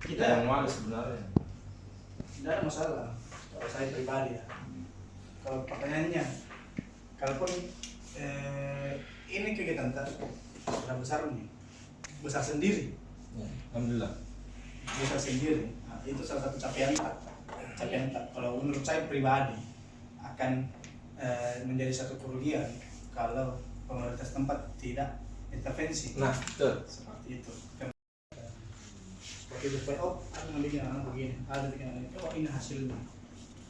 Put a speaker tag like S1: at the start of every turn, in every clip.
S1: Kita yang malu sebenarnya.
S2: Tidak ada masalah kalau saya pribadi ya. Kalau pertanyaannya, kalaupun ini kegiatan sudah besar nih, besar sendiri,
S1: Ya, alhamdulillah.
S2: besar sendiri. Nah, itu salah satu capaian tak. Kalau menurut saya pribadi akan menjadi satu kerugian kalau pemerintah setempat tidak intervensi.
S1: Nah, betul.
S2: Seperti itu. Seperti itu, oh, aku bikin anak begini, ada bikin anak ini, oh ini hasilnya.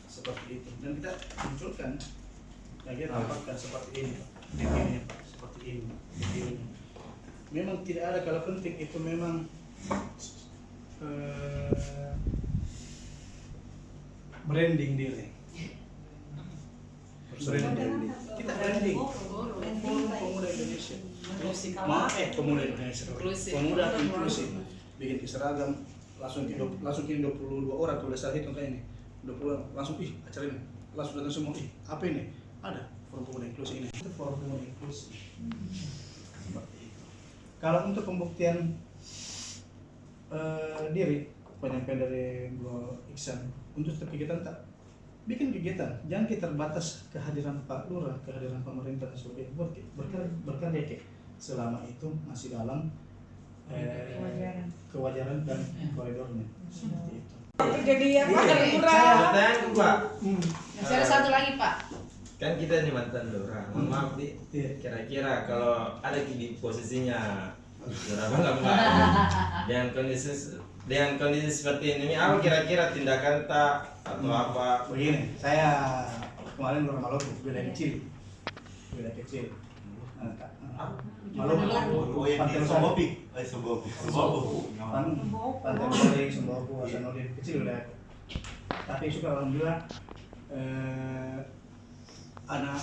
S2: Seperti itu. Dan kita munculkan, ya kita dapatkan seperti ini, ini, seperti ini. Memang tidak ada, kalau penting itu memang branding diri. Branding. Kita branding. Forum Pemuda Indonesia. Pemuda Indonesia. Pemuda inklusif. Bikin seragam langsung ke 22 orang, tulis saya hitung kayak ini. 20 langsung acara ini. Langsung datang semua, apa ini? Ada Forum Pemuda Inklusif ini. Itu Forum Pemuda Inklusif. Seperti itu. Kalau untuk pembuktian diri, penyampaian dari Bu Iksan, untuk setiap kegiatan tak bikin kegiatan, jangan kita terbatas kehadiran Pak Lurah, kehadiran pemerintah dan sebagainya. Berkarya ke selama itu masih dalam kewajaran dan koridornya. Seperti itu.
S3: Jadi apa
S1: Pertanyaan Pak.
S3: Masih ada satu lagi Pak.
S1: Kan kita ini mantan Lurah. Mohon maaf Di. Kira-kira kalau ada di posisinya Lurah Bangka dengan kondisi seperti ini, apa kira-kira tindakan tak atau apa?
S2: Begini, saya kemarin Lurah Maluku, beda kecil. Maluku, Pantai Sombopi. Pantai Sombopi, Hasanuddin kecil udah. Tapi suka alhamdulillah anak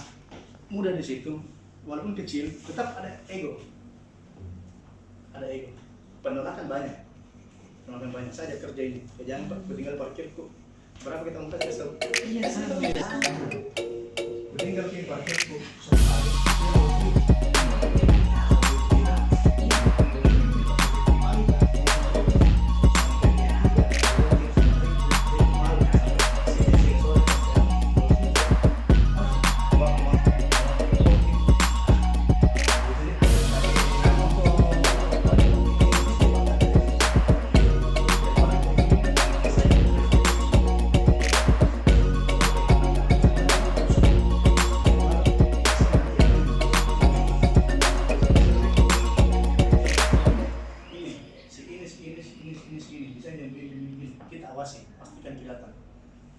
S2: muda di situ, walaupun kecil, tetap ada ego. Penolakan banyak saja kerja ini. Jangan tinggal parkirku. Berapa kita mau kasih? Tinggal di parkirku. Kita awasi, pastikan kelihatan.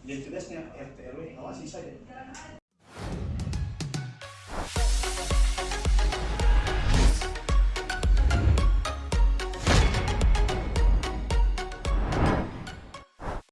S2: Jadi tugasnya RT RW awasi saja.